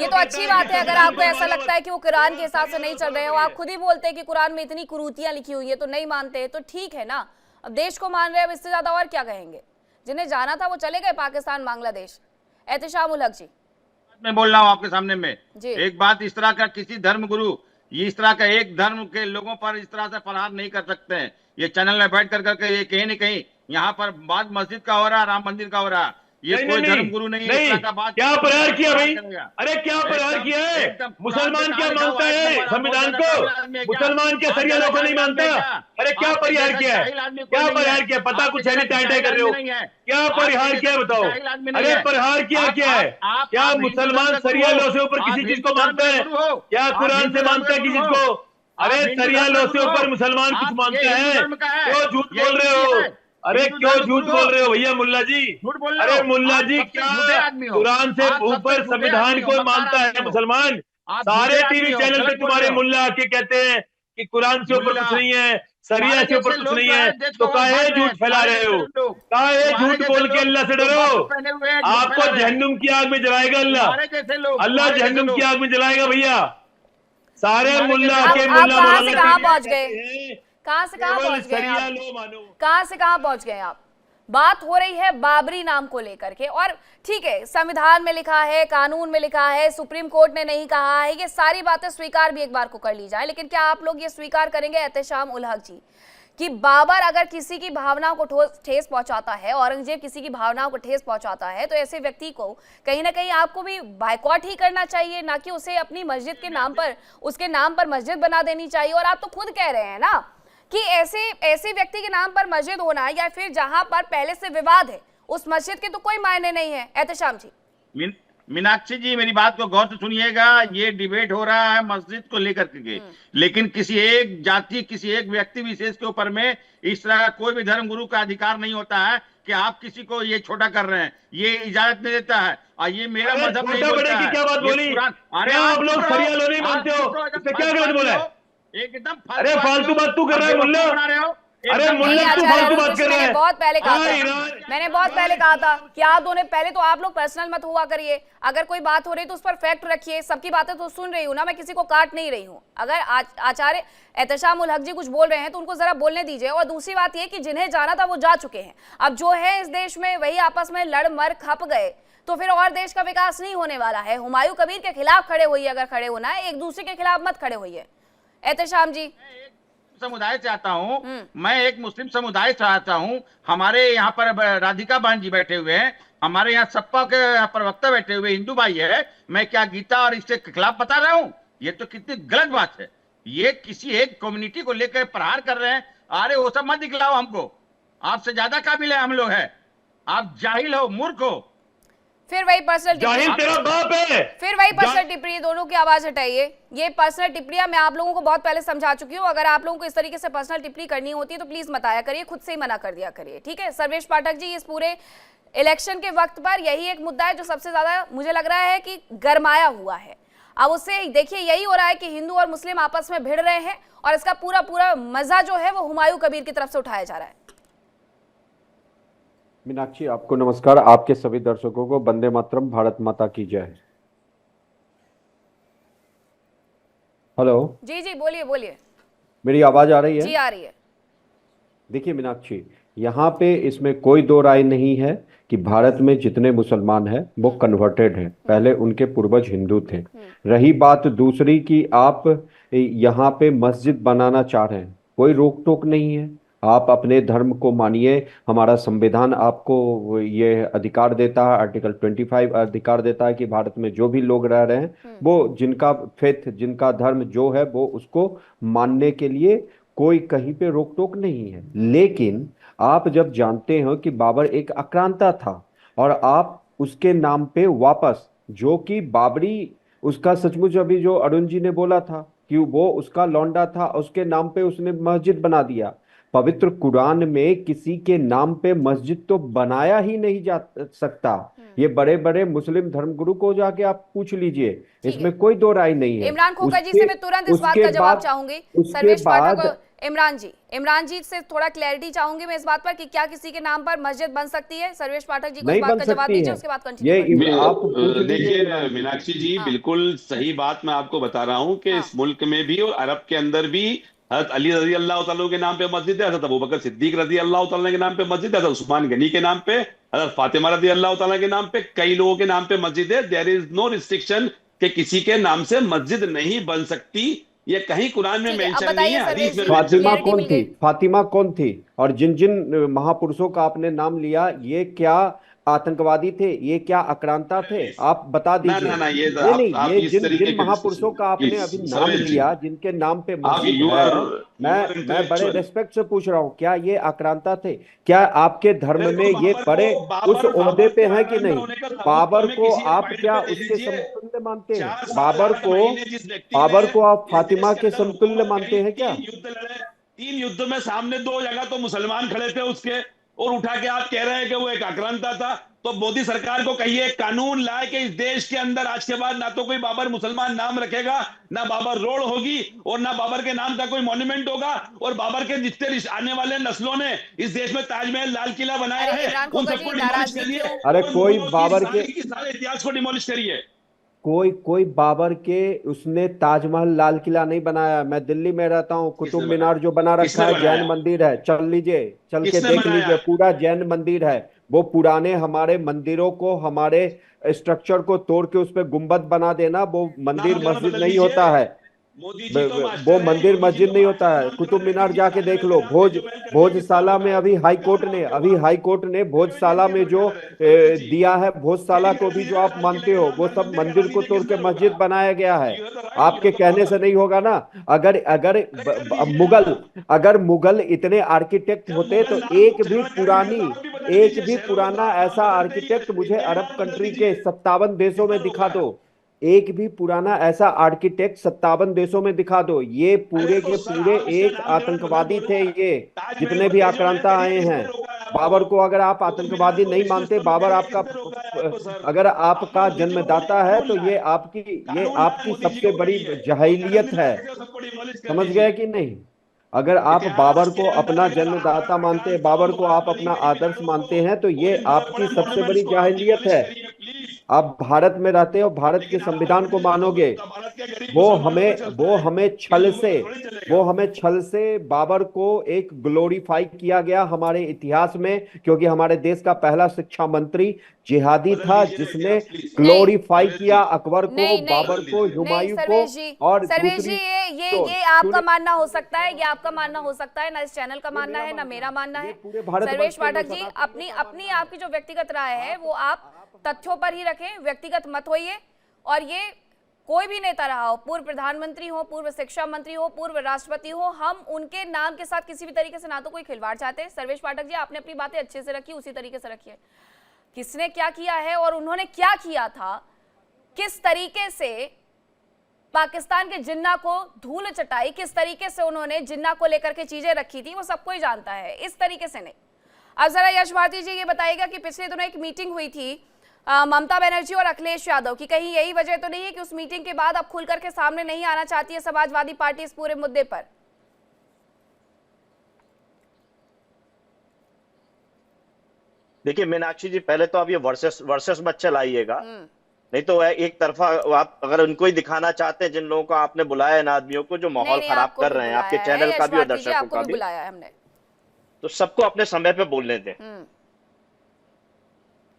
ये तो अच्छी बात है। अगर आपको ऐसा लगता है कि वो कुरान के हिसाब से नहीं चल रहे हो, आप खुद ही बोलते हैं कि कुरान में इतनी कुरीतियां लिखी हुई है तो नहीं मानते, तो ठीक है ना। अब देश को मान रहे हैं, अब इससे ज्यादा और क्या कहेंगे। जिन्हें जाना था वो चले गए पाकिस्तान बांग्लादेश। एहतिशाम उल हक जी, मैं बोल रहा हूँ आपके सामने में जी। एक बात, इस तरह का किसी धर्म गुरु ये इस तरह का एक धर्म के लोगों पर इस तरह से प्रहार नहीं कर सकते हैं। ये चैनल में बैठ कर करके ये कहीं न कहीं यहाँ पर बात मस्जिद का हो रहा है, राम मंदिर का हो रहा है। ये नहीं, कोई नहीं, धर्म गुरु नहीं है, नहीं, इस तरह का बात क्या प्रहार किया भाई? करेगा। अरे क्या प्रहार एकदम- किया है? एकदम मुसलमान क्या लिखा हुआ मानता है, है? नंबर संविधान आपको को जाहिल आदमी है क्या? मुसलमान के आप सरिया जैसा लोग को नहीं जाहिल आदमी मानता। है क्या? अरे क्या आपके परिहार जैसा किया है? जाहिल आदमी कोई क्या नहीं है। परिहार किया? पता आपके कुछ है नहीं, जैसा टाइट कर रहे हो। जाहिल आदमी नहीं है। क्या परिहार आपके किया जैसा बताओ? जाहिल आदमी नहीं अरे है। परिहार किया क्या है? क्या आप हिंदू मुसलमान धर्म के गुरु सरिया हो। लो से ऊपर आप किसी चीज हिंदू को धर्म मानता के है? गुरु हो। क्या आप कुरान हिंदू से धर्म मानता के है किसी गुरु को? हो। अरे आप हिंदू सरिया धर्म लो के से गुरु ऊपर हो। मुसलमान कुछ आप मानते ये हिंदू हैं? धर्म का है। क्यों झूठ ये बोल रहे हिंदू हो? है। अरे हिंदू क्यों धर्म झूठ गुरु बोल हो। रहे हो भैया मुल्ला जी? झूठ बोल रहे अरे हो। मुल्ला आप जी सबसे झूठे क्या आदमी हो। कुरान से आप सबसे ऊपर झूठे संविधान आदमी हो, को मक्कार मानता है आदमी हो। मुसलमान? आप सारे झूठे टीवी आदमी हो, चैनल पे गलत बोल तुम्हारे रहे हो। मुल्ला आके कहते हैं कि कुरान से ऊपर मुल्ला, कुछ नहीं है, सरिया तुम्हारे से ऊपर जैसे कुछ लोग नहीं जो है, है देश तो को काहे बांट रहे हैं। झूठ फैला तुम्हारे रहे हो? जैसे लोग, काहे तुम्हारे झूठ जैसे बोल के लोग अल्लाह से जो डरो? बातों पहने हुए हैं, झूठ आपको फैला रहे हैं। जहन्नुम की आग में जलाएगा अल्लाह। तुम्हारे जैसे लोग, अल्लाह तुम्हारे जैसे जहन्नुम की लोग, आग में जलाएगा भैया। सारे तुम्हारे मुल्ला जैसे के लोग। आप मुल्ला कहाँ से मौलाना कहाँ टीवी पहुंच पे गए? कहते हैं कहाँ से कहाँ केवल पहुंच गए सरिया आप? लो मानो। कहाँ से कहाँ पहुंच गए आप? बात हो रही है बाबरी नाम को लेकर के, और ठीक है, संविधान में लिखा है, कानून में लिखा है, सुप्रीम कोर्ट ने नहीं कहा है, ये सारी बातें स्वीकार भी एक बार को कर ली जाए, लेकिन क्या आप लोग ये स्वीकार करेंगे एहतेशाम उल हक जी कि बाबर अगर किसी की भावनाओं को ठेस पहुंचाता है, औरंगजेब किसी की भावनाओं को ठेस पहुंचाता है, तो ऐसे व्यक्ति को कहीं ना कहीं आपको भी बायकॉट ही करना चाहिए, ना कि उसे अपनी मस्जिद के नाम पर, उसके नाम पर मस्जिद बना देनी चाहिए। और आप तो खुद कह रहे हैं ना कि ऐसे व्यक्ति के नाम पर मस्जिद होना या फिर जहां पर पहले से विवाद है उस मस्जिद के तो कोई मायने नहीं है। एहतेशाम जी, मीनाक्षी जी, मेरी बात को गौर से सुनिएगा। ये डिबेट हो रहा है मस्जिद को लेकर के, लेकिन किसी एक जाति, किसी एक व्यक्ति विशेष के ऊपर में इस तरह का कोई भी धर्म गुरु का अधिकार नहीं होता है कि आप किसी को ये छोटा कर रहे हैं, ये इजाजत नहीं देता है। और ये मेरा मजहब नहीं छोटा बोलता बड़े की है। क्या बात ये बोली? कुरान- अरे क्या आप चुप लोग रहो। सरिया लो नहीं मानते हो? चुप रहो, एकदम इससे क्या फालतू गलत बोला है? आदमी हो। एकदम अरे फालतू बात तू कर रहा है बेवकूफ मुल्ला। बना रहे हो। अरे एकदम मुल्ला नहीं तू आचार्य फालतू अरुण बात कृष्ण, कर रहा मैंने है। बहुत पहले कहा था, ईरान- मैंने बहुत पहले कहा था कि आप दोनों पहले तो आप लोग पर्सनल मत हुआ करिए। अगर कोई बात हो रही तो उस पर फैक्ट रखिए। सबकी बातें तो सुन रही हूँ ना, मैं किसी को काट नहीं रही हूँ। अगर आचार्य एहतेशाम उल हक जी कुछ बोल रहे हैं तो उनको जरा बोलने दीजिए। और दूसरी बात यह कि जिन्हें जाना था वो जा चुके हैं, अब जो है इस देश में वही आपस में लड़ मर खप गए, तो फिर और देश का विकास नहीं होने वाला है। हुमायूं कबीर के खिलाफ खड़े होइए, अगर खड़े होना है एक दूसरे के खिलाफ मत खड़े होइए। एहतेशाम जी, समुदाय से आता हूँ, मैं एक मुस्लिम समुदाय से आता हूँ। हमारे यहाँ पर राधिका बहन जी बैठे हुए हैं, हमारे यहाँ सपा के प्रवक्ता बैठे हुए हिंदू भाई है। मैं क्या गीता और इसके खिलाफ बता रहा हूँ? ये तो कितनी गलत बात है। ये किसी एक कम्युनिटी को लेकर प्रहार कर रहे हैं। अरे वो सब मत दिखलाओ हमको, आपसे ज्यादा काबिल है हम लोग हैं। आप जाहिल हो, मूर्ख हो। फिर वही पर्सनल जाहिल तेरा बाप है। फिर वही पर्सनल टिप्पणी, दोनों की आवाज हटाइए। ये पर्सनल टिप्पणियां मैं आप लोगों को बहुत पहले समझा चुकी हूँ। अगर आप लोगों को इस तरीके से पर्सनल टिप्पणी करनी होती है तो प्लीज मत आया करिए, खुद से ही मना कर दिया करिए, ठीक है। सर्वेश पाठक जी, इस पूरे इलेक्शन के वक्त पर यही एक मुद्दा है जो सबसे ज्यादा मुझे लग रहा है कि गरमाया हुआ है। अब उससे देखिए यही हो रहा है कि हिंदू और मुस्लिम आपस में भिड़ रहे हैं और इसका पूरा पूरा मजा जो है वो हुमायूं कबीर की तरफ से उठाया जा रहा है। मीनाक्षी, आपको नमस्कार। आपके सभी दर्शकों को वंदे मातरम, भारत माता की जय। हेलो जी जी, बोलिए बोलिए। मेरी आवाज आ रही है? जी आ रही है। देखिए मीनाक्षी, यहाँ पे इसमें कोई दो राय नहीं है कि भारत में जितने मुसलमान हैं वो कन्वर्टेड हैं। पहले उनके पूर्वज हिंदू थे। रही बात दूसरी कि आप यहाँ पे मस्जिद बनाना चाह रहे हैं, कोई रोक टोक नहीं है। आप अपने धर्म को मानिए। हमारा संविधान आपको ये अधिकार देता है, आर्टिकल 25 अधिकार देता है कि भारत में जो भी लोग रह रहे हैं वो जिनका फेथ, जिनका धर्म जो है वो उसको मानने के लिए कोई कहीं पे रोक टोक नहीं है। लेकिन आप जब जानते हो कि बाबर एक आक्रांता था और आप उसके नाम पे वापस, जो कि बाबरी उसका सचमुच अभी जो अरुण जी ने बोला था कि वो उसका लौंडा था, उसके नाम पे उसने मस्जिद बना दिया। पवित्र कुरान में किसी के नाम पे मस्जिद तो बनाया ही नहीं जा सकता। ये बड़े बड़े मुस्लिम धर्मगुरु को जाके आप पूछ लीजिए, इसमें कोई दो राय नहीं है। इमरान खोखर जी से मैं तुरंत इस बात का जवाब चाहूंगी। सर्वेश पाठक, इमरान जी से थोड़ा क्लैरिटी चाहूंगी मैं इस बात पर कि क्या किसी के नाम पर मस्जिद बन सकती है? सर्वेश पाठक जी को इस बात का जवाब दीजिए, उसके बाद कंटिन्यू। देखिए मीनाक्षी जी, बिल्कुल सही बात मैं आपको बता रहा हूँ कि इस मुल्क में भी और अरब के अंदर भी हज़रत अली रजी अल्लाह तआला के नाम पे मस्जिद है, हज़रत अबू बकर सिद्दीक रजी अल्लाह तआला के नाम पे मस्जिद है, हज़रत उस्मान गनी के नाम पे, हज़रत फातिमा रजी अल्लाह तआला के नाम पे, कई लोगों के नाम पे मस्जिद है। देयर इज नो रिस्ट्रिक्शन कि किसी के नाम से मस्जिद नहीं बन सकती। ये कहीं कुरान में ठीक है, अब मेंशन नहीं बताइए है, हदीस में सर्वेश जी, मेंशन फातिमा क्लैरिटी कौन मिल थी? गई। फातिमा कौन थी? और जिन जिन महापुरुषों का आपने नाम लिया, ये क्या आतंकवादी थे? ये क्या आक्रांता थे? है। आप बता ना दीजिए। ना ना, ये नहीं नहीं, आप ये इस जिन तरीके जिन के महापुरुषों डिस्कशन का आपने प्लीज अभी नाम सर्वेश जी, लिया, जिनके नाम पे आप मस्जिद यू आर है, मैं बड़े इंटेलेक्चुअल। रिस्पेक्ट से पूछ रहा हूँ, क्या ये आक्रांता थे? क्या आपके धर्म में देखो ये बड़े उस ओहदे बाबर पे के हैं कि आक्रांता नहीं? होने का सबूत तो बाबर हमें को किसी एक आप पॉइंट क्या पे दे उसके दीजिए। समतुल्य मानते हैं? 4 साल 8 महीने जिस व्यक्ति ने बाबर को आप इस देश फातिमा के के अंदर समतुल्य हुकूमत करी, मानते हैं क्या? 3 युद्ध लड़े, 3 युद्ध में सामने 2 जगह तो मुसलमान खड़े थे उसके, और उठा के आप कह रहे हैं कि वो एक आक्रांता था। तो मोदी सरकार को कहिए कानून लाए कि इस देश के अंदर आज के बाद ना तो कोई बाबर मुसलमान नाम रखेगा, ना बाबर रोड होगी, और ना बाबर के नाम का कोई मॉन्यूमेंट होगा। और बाबर के जितने आने वाले नस्लों ने इस देश में ताजमहल, लाल किला बनाया अरे है, इमरान उन खोखा सबको जी, डिमोलिश नाराजगी करिए, क्यों? अरे और कोई मुगलों बाबर के की सारे इतिहास को डिमोलिश करिए। कोई बाबर के उसने ताजमहल, लाल किला नहीं बनाया। मैं दिल्ली में रहता हूँ, कुतुब किसने मीनार बनाया? जो बना रखा किसने है जैन बनाया? मंदिर है, चल लीजिए, चल के किसने देख बनाया? लीजिए, पूरा जैन मंदिर है। वो पुराने हमारे मंदिरों को, हमारे स्ट्रक्चर को तोड़ के उस पे गुंबद बना देना, वो मंदिर नामकरण मस्जिद बदल नहीं दीजिए। होता है। मोदी जी तो वो मास्टर है, मंदिर योगी जी मस्जिद तो नहीं होता मास्टर है, है। कुतुब नामकरण कर मीनार दीजिए। जाके देख ताजमहल लो, के नाम पे जो बैन कर दिया किसने भोजशाला में, रोका? अभी हाई क्या कोर्ट जवाब ने दोगे अभी वहां? हाई कोर्ट ने भोजशाला में जो सर्वेश जी, दिया है, भोजशाला चीटिंग को कर भी दी जो है, आप लाल किले मानते के हो, नाम वो पर सब मंदिर करा मंदिर को दीजिए, तोड़ के किसने रोका? मस्जिद बनाया गया है। You have the right, you आपके हैव द कहने से पावर। नहीं होगा ना। अगर अगर अरे कर दीजिए मुगल, ना। अगर मुगल इतने आर्किटेक्ट जब होते मुगल तो नाम एक भी झगड़ा करेंगे पुरानी, तो आप भी बदल एक दीजिए, भी शहरों को तो पुराना आप नाम ऐसा बदलते ही है, आर्किटेक्ट मुझे इंडिया के अरब नाम बदल कंट्री के दीजिए। 57 देशों किसने में रोका दिखा है? दो। एक भी पुराना ऐसा आर्किटेक्ट 57 देशों में दिखा दो। ये अरे पूरे तो के सर पूरे आप उसका एक नामकरण बदल आतंकवादी दो थे ना। ये, ताजमहल जितने को भी तेजो महल आक्रांता करिए, आए हैं। किसने रोका है आपको? बाबर को अगर आप कुतुब मीनार आतंकवादी को नहीं विश्व मानते, स्तंभ बाबर करिए, आपका किसने रोका है आपको सर? अगर आप आपका मोदी जी को बोलिए जन्मदाता है कानून तो लाए, ये कानून लाए, आपकी मोदी जी सबसे को बड़ी कहिए, और धर्म जahiliयत है। निरपेक्ष है, सबको डिमोलिश कर समझ गए दीजिए। कि नहीं? अगर आप इतिहास बाबर के को अंदर अपना अगर जन्मदाता मानते हैं, अफगानिस्तान बाबर को आप बाहुबली अपना की आदर्श मीनारों मानते को, हैं, तो ये और बड़े आपकी बड़े सबसे मॉन्यूमेंट्स बड़ी को आप जाहिलियत डिमोलिश है। करिए प्लीज। आप भारत में रहते हो, भारत के लेकिन आप संविधान को मानोगे। तो भारत के गरीब मुसलमानों पे चलता वो है, हमें ये छल लोगों से पे थोड़ी चलेगा। बाबर को एक ग्लोरीफाई किया गया हमारे इतिहास में, क्योंकि हमारे देश का पहला शिक्षा मंत्री जिहादी बदल था, दीजिए ना जिसने इतिहास प्लीज। नहीं ग्लोरीफाई सर्वेश किया जी, अकबर को, नहीं नहीं बाबर बदल को, दीजिए। नहीं, हुमायूं को। सर्वेश जी, और सर्वेश जी, दूसरी ये आपका मानना हो सकता है, ये आपका मानना हो सकता है, ना इस चैनल का मानना है, ना मेरा मानना ये है। पूरे भारतवर्ष सर्वेश के पाठक जी, सनातनियों अपनी का अपनी मानना है। आपकी जो व्यक्तिगत राय है वो आप तथ्यों पर ही रखें, व्यक्तिगत मत होइए। और ये कोई भी नेता रहा हो, पूर्व प्रधानमंत्री हो, पूर्व शिक्षा मंत्री हो, पूर्व राष्ट्रपति हो, हम उनके नाम के साथ किसी भी तरीके से ना तो कोई खिलवाड़ चाहते हैं। सर्वेश पाठक जी, आपने अपनी बातें अच्छे से रखी, उसी तरीके से रखिए। किसने क्या किया है और उन्होंने क्या किया था, किस तरीके से पाकिस्तान के जिन्ना को धूल चटाई, किस तरीके से उन्होंने जिन्ना को लेकर के चीजें रखी थी, वो सबको ही जानता है, इस तरीके से नहीं। अब जरा यश भारती जी ये बताइएगा कि पिछले दिनों एक मीटिंग हुई थी ममता बनर्जी और अखिलेश यादव की, कहीं यही वजह तो नहीं है कि उस मीटिंग के बाद अब खुल करके सामने नहीं आना चाहती है समाजवादी पार्टी इस पूरे मुद्दे पर? देखिए मीनाक्षी जी, पहले तो आप ये वर्सेस मत चलाइएगा, नहीं तो एक तरफा आप अगर उनको ही दिखाना चाहते हैं, जिन लोगों को आपने बुलाया है, इन आदमियों को जो माहौल खराब कर रहे हैं आपके चैनल का भी और दर्शकों का भी, बुलाया है हमने, तो सबको अपने समय पे बोलने दें।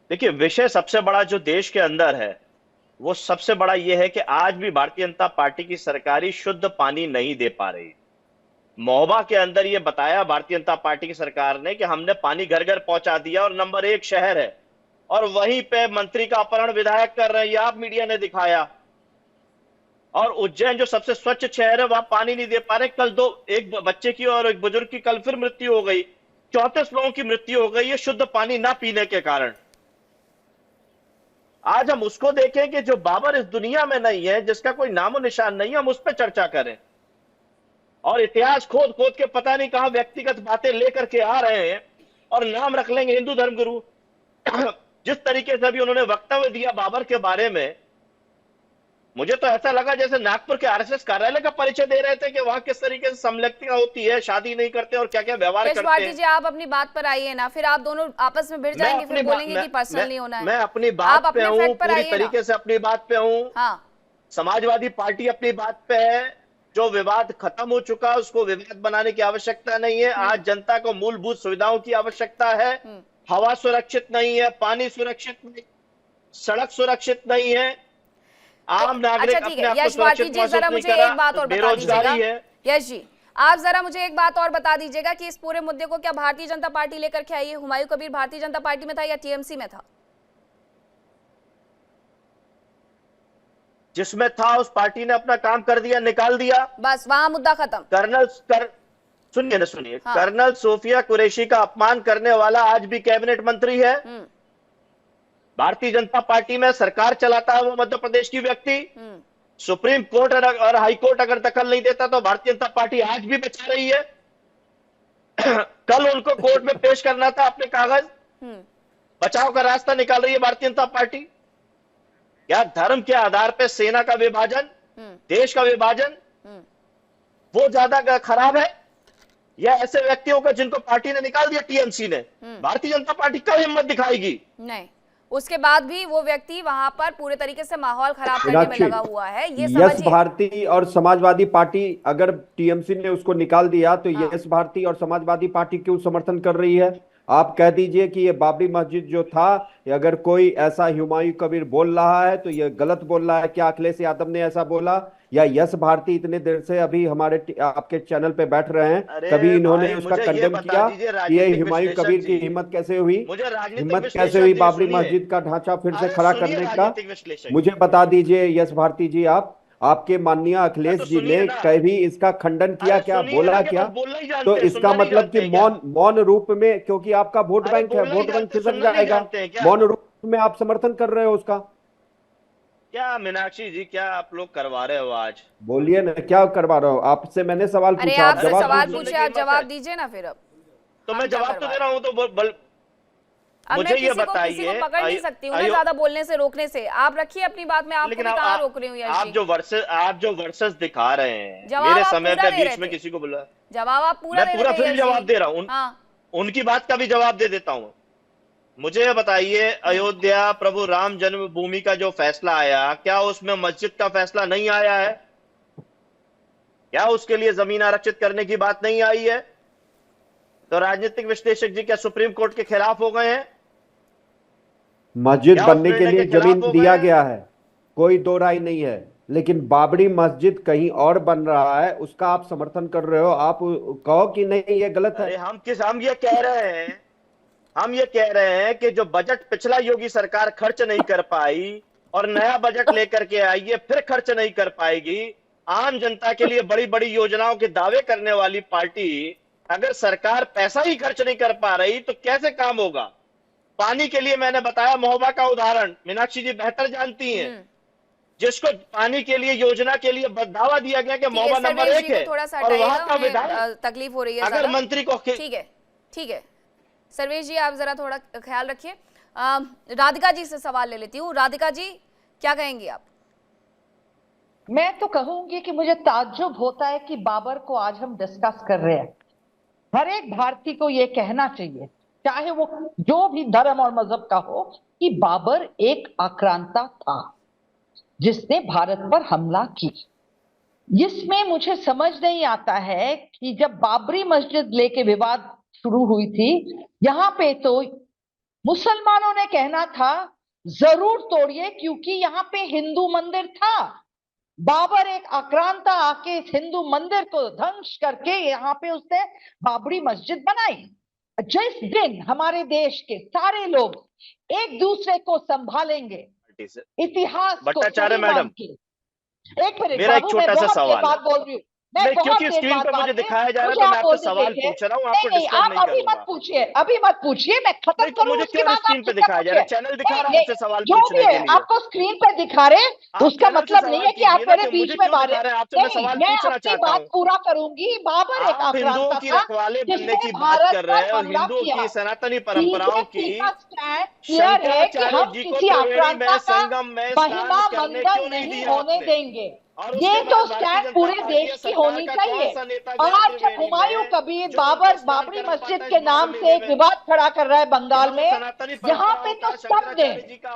देखिए विषय सबसे बड़ा जो देश के अंदर है वो सबसे बड़ा ये है कि आज भी भारतीय जनता पार्टी की सरकारी शुद्ध पानी नहीं दे पा रही। महोबा के अंदर ये बताया भारतीय जनता पार्टी की सरकार ने कि हमने पानी घर घर पहुंचा दिया और नंबर 1 शहर है, और वहीं पे मंत्री का अपहरण विधायक कर रहे हैं, ये आप मीडिया ने दिखाया। और उज्जैन जो सबसे स्वच्छ शहर है वहां पानी नहीं दे पा रहे। कल एक बच्चे की और एक बुजुर्ग की कल फिर मृत्यु हो गई, 34 लोगों की मृत्यु हो गई है शुद्ध पानी ना पीने के कारण। आज हम उसको देखें कि जो बाबर इस दुनिया में नहीं है, जिसका कोई नामो निशान नहीं है, हम उस पर चर्चा करें। और इतिहास खोद खोद के पता नहीं कहां व्यक्तिगत बातें लेकर के आ रहे हैं और नाम रख लेंगे हिंदू धर्मगुरु। जिस तरीके से अभी उन्होंने वक्तव्य दिया बाबर के बारे में, मुझे तो ऐसा लगा जैसे नागपुर के आरएसएस कार्यालय का परिचय दे रहे थे कि वहां किस तरीके से समलैंगिकता होती है, शादी नहीं करते और क्या क्या व्यवहार करते हैं। जी आप अपनी बात पर आइए ना, फिर आप दोनों आपस में भिड़ जाएंगे, फिर बोलेंगे कि पर्सनल नहीं होना है। मैं अपनी बात पे हूं, पूरी तरीके से अपनी बात पे हूं। हाँ। समाजवादी पार्टी अपनी बात पे है। जो विवाद खत्म हो चुका उसको विवाद बनाने की आवश्यकता नहीं है। आज जनता को मूलभूत सुविधाओं की आवश्यकता है। हवा सुरक्षित नहीं है, पानी सुरक्षित नहीं, सड़क सुरक्षित नहीं है। आम नागरिक अच्छा ठीक अपने है, आप को यश भारती सुरक्षित जी महसूस जरा नहीं मुझे कर रहा, एक बात तो और बता दीजिएगा। बेरोजगारी है। यश जी आप जरा मुझे एक बात और बता दीजिएगा कि इस पूरे मुद्दे को क्या भारतीय जनता पार्टी लेकर के आई है? हुमायूं कबीर भारतीय जनता पार्टी में था या टीएमसी में था? जिसमें था उस पार्टी ने अपना काम कर दिया, निकाल दिया, बस वहां मुद्दा खत्म। सुनिए ना, सुनिए। हाँ। कर्नल सोफिया कुरैशी का अपमान करने वाला आज भी कैबिनेट मंत्री है। भारतीय जनता पार्टी में सरकार चलाता है वो मध्य प्रदेश की व्यक्ति। सुप्रीम कोर्ट और हाई कोर्ट अगर दखल नहीं देता तो भारतीय जनता पार्टी आज भी बचा रही है। कल उनको कोर्ट में पेश करना था अपने कागज, बचाव का रास्ता निकाल रही है भारतीय जनता पार्टी। क्या धर्म के आधार पर सेना का विभाजन, देश का विभाजन वो ज्यादा खराब है या ऐसे व्यक्तियों का जिनको पार्टी ने निकाल दिया, टीएमसी ने? भारतीय जनता पार्टी कब हिम्मत दिखाएगी? नहीं, उसके बाद भी वो व्यक्ति वहां पर पूरे तरीके से माहौल खराब करने में लगा हुआ है, ये समझिए। यश भारती और समाजवादी पार्टी, अगर टीएमसी ने उसको निकाल दिया तो यश भारती और समाजवादी पार्टी क्यों समर्थन कर रही है? आप कह दीजिए कि ये बाबरी मस्जिद जो था, अगर कोई ऐसा हुमायूं कबीर बोल रहा है तो ये गलत बोल रहा है। क्या अखिलेश यादव ने ऐसा बोला या यश भारती इतने देर से अभी हमारे आपके चैनल पे बैठ रहे हैं, कभी इन्होंने उसका कंडेम किया? ये हुमायूं कबीर की हिम्मत कैसे हुई? हिम्मत कैसे हुई बाबरी मस्जिद का ढांचा फिर से खड़ा करने का? मुझे बता दीजिए यश भारती जी, आपके माननीय अखिलेश जी ने कभी इसका खंडन किया क्या, बोला क्या? तो इसका मतलब कि मौन रूप में, क्योंकि आपका वोट बैंक है, वोट बैंक खिसक जाएगा। मौन रूप में आप समर्थन कर रहे हो उसका। क्या मीनाक्षी जी, क्या आप लोग करवा रहे हो आज? बोलिए ना, क्या करवा रहे हो? आपसे मैंने सवाल पूछा, आप जवाब सवाल पूछे, आप जवाब दीजिए ना फिर। अब तो मैं जवाब तो दे रहा हूँ, तो मुझे ये बताइए। किसी को पकड़ नहीं सकती हूँ ना ज्यादा बोलने से, रोकने से। आप रखिए अपनी बात में, आपको कहाँ रोक रही हूँ? आप जो वर्सेस दिखा रहे हैं मेरे समय पे, बीच में किसी को बोला जवाब आप पूरा मैं पूरा फिर जवाब दे रहा हूँ। उनकी बात का भी जवाब दे देता हूँ। मुझे ये बताइए, अयोध्या प्रभु राम जन्मभूमि का जो फैसला आया, क्या उसमें मस्जिद का फैसला नहीं आया है? क्या उसके लिए जमीन आरक्षित करने की बात नहीं आई है? तो राजनीतिक विश्लेषक जी क्या सुप्रीम कोर्ट के खिलाफ हो गए हैं? मस्जिद बनने के लिए जमीन दिया गया है, कोई दो राय नहीं है, लेकिन बाबरी मस्जिद कहीं और बन रहा है, उसका आप समर्थन कर रहे हो। आप कहो कि नहीं ये गलत है। हम ये कह रहे हैं कि जो बजट पिछला योगी सरकार खर्च नहीं कर पाई और नया बजट लेकर के आई है, फिर खर्च नहीं कर पाएगी। आम जनता के लिए बड़ी बड़ी योजनाओं के दावे करने वाली पार्टी, अगर सरकार पैसा ही खर्च नहीं कर पा रही तो कैसे काम होगा? पानी के लिए मैंने बताया महोबा का उदाहरण, मीनाक्षी जी बेहतर जानती हैं, जिसको पानी के लिए योजना के लिए दावा दिया गया कि महोबा नंबर 1 है और वहां का विधायक, तकलीफ हो रही है अगर मंत्री को। ठीक है सर्वेश जी, आप जरा थोड़ा ख्याल रखिए। राधिका जी से सवाल ले लेती हूँ। राधिका जी क्या कहेंगी आप? मैं तो कहूंगी कि मुझे ताज्जुब होता है कि बाबर को आज हम डिस्कस कर रहे हैं। हर एक भारतीय को यह कहना चाहिए, चाहे वो जो भी धर्म और मजहब का हो, कि बाबर एक आक्रांता था जिसने भारत पर हमला की। इसमें मुझे समझ नहीं आता है कि जब बाबरी मस्जिद लेके विवाद शुरू हुई थी, यहां पे तो मुसलमानों ने कहना था जरूर तोड़िए क्योंकि यहाँ पे हिंदू मंदिर था। बाबर एक आक्रांता आके इस हिंदू मंदिर को ध्वंस करके यहाँ पे उसने बाबरी मस्जिद बनाई। जिस दिन हमारे देश के सारे लोग एक दूसरे को संभालेंगे, इतिहास को मैडम, एक मिनट मेरा एक छोटा सा सवाल बात बोल रही हूँ मैं, क्योंकि स्क्रीन पे मुझे दिखाया जा रहा है तो मैं आपसे सवाल पूछ रहा हूँ, आपको डिस्टर्ब नहीं अभी मत पूछिए, अभी मत पूछिए, मैं खत्म करूँ मुझे उसके क्यों बाद स्क्रीन पे दिखाया जा रहा है? चैनल दिखा रहा है आपसे सवाल जो पूछने भी के है लिए। आपको स्क्रीन पे दिखा रहे, उसका मतलब नहीं है कि आप मेरे बीच में बात है। मैं अपनी बात पूरा करूंगी। बाबर एक आक्रांता की रखवाले बनने की बात कर रहे हैं और हिंदुओं की सनातनी परंपराओं की क्लियर है कि हम किसी आक्रांता का महिमा मंडन नहीं होने देंगे। ये तो स्टैंड पूरे देश की होनी चाहिए। और आज जब हुमायूं कबीर बाबरी मस्जिद के नाम से एक विवाद खड़ा कर रहा है बंगाल में, यहाँ पे तो सब ने,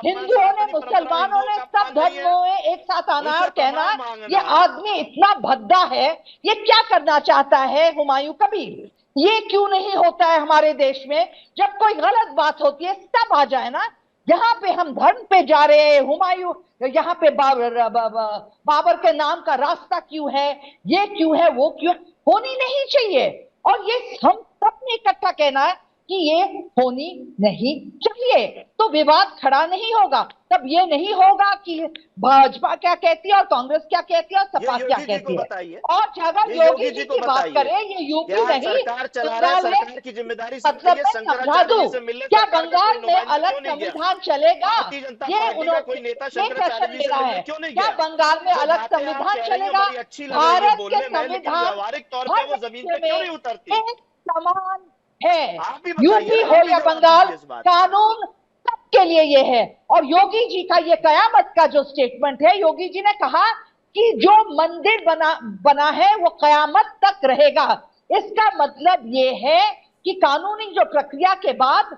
हिंदुओं ने, मुसलमानों ने, सब धर्मों ने एक साथ आना और कहना ये आदमी इतना भद्दा है, ये क्या करना चाहता है हुमायूं कबीर। ये क्यों नहीं होता है हमारे देश में? जब कोई गलत बात होती है सब आ जाए ना, यहाँ पे हम धर्म पे जा रहे हैं, हुमायूं यहाँ पे बाबर के नाम का रास्ता क्यों है, ये क्यों है, वो क्यों होनी नहीं चाहिए। और ये हम सबने इकट्ठा कहना है कि ये होनी नहीं चाहिए, तो विवाद खड़ा नहीं होगा। तब ये नहीं होगा कि भाजपा क्या कहती है और कांग्रेस क्या कहती है और सपा क्या कहती है। और अगर योगी जी की बात करें, ये यूपी नहीं सरकार चला रहा है, सरकार की जिम्मेदारी मतलब मैं समझा दूं, क्या बंगाल में अलग संविधान चलेगा? ये उन्होंने प्रश्न ले रहा है, क्या बंगाल में अलग संविधान चलेगा? भारत के संविधान एक समान है, यूपी हो या बंगाल, कानून सबके लिए ये है। और योगी जी का ये कयामत का जो स्टेटमेंट है, योगी जी ने कहा कि जो मंदिर बना है वो कयामत तक रहेगा। इसका मतलब ये है कि कानूनी जो प्रक्रिया के बाद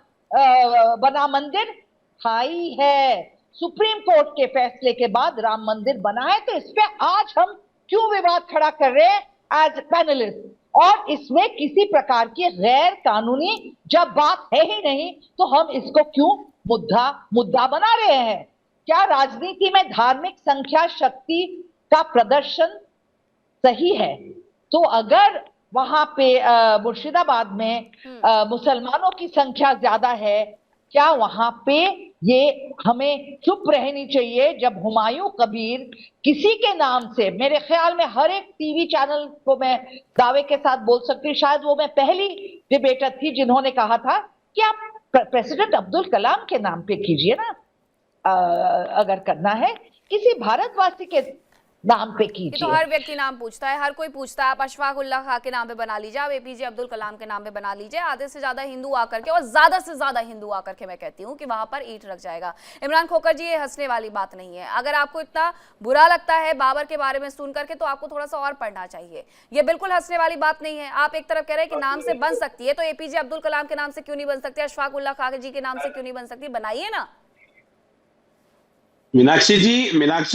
बना मंदिर स्थायी है। सुप्रीम कोर्ट के फैसले के बाद राम मंदिर बना है, तो इस पे आज हम क्यों विवाद खड़ा कर रहे हैं एज पैनलिस्ट? और इसमें किसी प्रकार की गैर कानूनी जब बात है ही नहीं, तो हम इसको क्यों मुद्दा बना रहे हैं? क्या राजनीति में धार्मिक संख्या शक्ति का प्रदर्शन सही है? तो अगर वहां पे मुर्शिदाबाद में मुसलमानों की संख्या ज्यादा है, क्या वहां पे ये हमें चुप रहनी चाहिए जब हुमायूं कबीर किसी के नाम से, मेरे ख्याल में हर एक टीवी चैनल को मैं दावे के साथ बोल सकती हूँ, शायद वो मैं पहली डिबेटर थी जिन्होंने कहा था कि आप प्रेसिडेंट अब्दुल कलाम के नाम पे कीजिए ना, अगर करना है किसी भारतवासी के नाम पे कीजिए। तो हर व्यक्ति नाम पूछता है, हर कोई पूछता है। आप अशफाक उल्लाह खां के नाम पे बना लीजिए, आप एपीजे अब्दुल कलाम के नाम पे बना लीजिए, आधे से ज्यादा हिंदू आकर के, और ज्यादा से ज्यादा हिंदू आकर के मैं कहती हूँ कि वहां पर ईंट रख जाएगा। इमरान खोखर जी, ये हंसने वाली बात नहीं है। अगर आपको इतना बुरा लगता है बाबर के बारे में सुन करके, तो आपको थोड़ा सा और पढ़ना चाहिए। ये बिल्कुल हंसने वाली बात नहीं है। आप एक तरफ कह रहे हैं कि नाम से बन सकती है, तो एपीजे अब्दुल कलाम के नाम से क्यों नहीं बन सकती, अशफाक उल्लाह खां जी के नाम से क्यों नहीं बन सकती? बनाइए ना। मीनाक्षी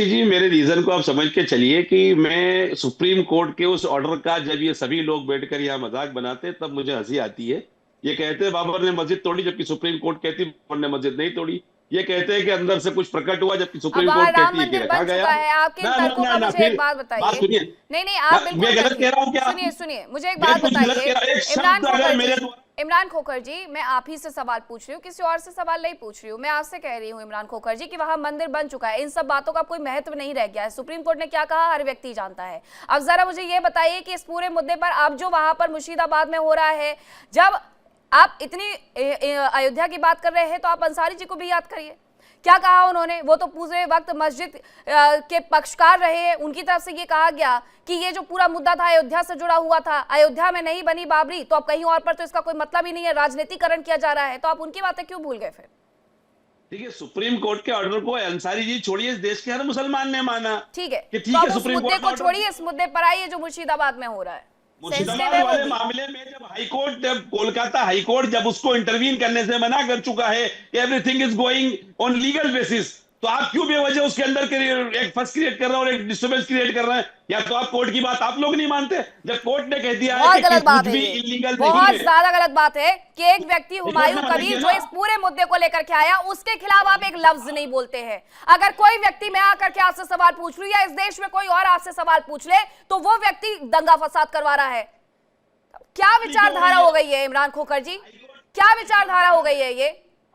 जी, मेरे रीजन को आप समझ के चलिए कि मैं सुप्रीम कोर्ट के उस ऑर्डर का, जब ये सभी लोग बैठकर यहाँ मजाक बनाते, तब मुझे हंसी आती है। ये कहते हैं बाबर ने मस्जिद तोड़ी, जबकि सुप्रीम कोर्ट कहती बाबर ने मस्जिद नहीं तोड़ी। ये कहते हैं कि अंदर से कुछ प्रकट हुआ, जबकि सुप्रीम कोर्ट कहती है कि रखा गया। आपके तर्कों का मुझे एक बात बताइए। नहीं, आप बिल्कुल मैं गलत कह रहा हूँ क्या? सुनिए, मुझे एक बात बताइए। इमरान खोखर जी, मैं आप ही से सवाल पूछ रही हूँ, किसी और से सवाल नहीं पूछ रही हूँ। मैं आपसे कह रही हूँ इमरान खोखर जी कि वहां मंदिर बन चुका है, इन सब बातों का कोई महत्व नहीं रह गया है। सुप्रीम कोर्ट ने क्या कहा हर व्यक्ति जानता है। अब जरा मुझे ये बताइए कि इस पूरे मुद्दे पर अब जो वहां पर मुर्शिदाबाद में हो रहा है, जब आप इतनी अयोध्या की बात कर रहे हैं, तो आप अंसारी जी को भी याद करिए। क्या कहा उन्होंने? वो तो पूरे वक्त मस्जिद के पक्षकार रहे। उनकी तरफ से ये कहा गया कि ये जो पूरा मुद्दा था अयोध्या से जुड़ा हुआ था, अयोध्या में नहीं बनी बाबरी, तो अब कहीं और पर तो इसका कोई मतलब ही नहीं है, राजनीतिकरण किया जा रहा है। तो आप उनकी बातें क्यों भूल गए फिर? देखिए, सुप्रीम कोर्ट के ऑर्डर को अंसारी जी छोड़िए, इस देश के हर मुसलमान ने माना। ठीक है, ठीक है, सुप्रीम कोर्ट को छोड़िए, इस मुद्दे पर आइए जो मुर्शिदाबाद में हो रहा है। मुर्शिदाबाद वाले मामले में जब हाईकोर्ट, जब कोलकाता हाईकोर्ट जब उसको इंटरवीन करने से मना कर चुका है, everything is going on legal basis, तो आप क्यों बेवजह उसके अंदर एक फर्स्ट क्रिएट कर रहे हैं और एक डिस्टर्बेंस क्रिएट कर रहे हैं? या तो आप कोर्ट की बात आप लोग नहीं मानते? जब कोर्ट ने कह दिया है कि कुछ भी इलीगल नहीं है, बहुत ज्यादा गलत बात है कि एक व्यक्ति हुमायूं कबीर जो इस पूरे मुद्दे को लेकर के आया, उसके खिलाफ आप एक लफ्ज नहीं बोलते हैं। अगर कोई व्यक्ति मैं आकर के आपसे सवाल पूछ लूं, या इस देश में कोई और आपसे सवाल पूछ ले, तो वो व्यक्ति दंगा फसाद करवा रहा है। क्या विचारधारा हो गई है इमरान खोखर जी? क्या विचारधारा हो गई है ये?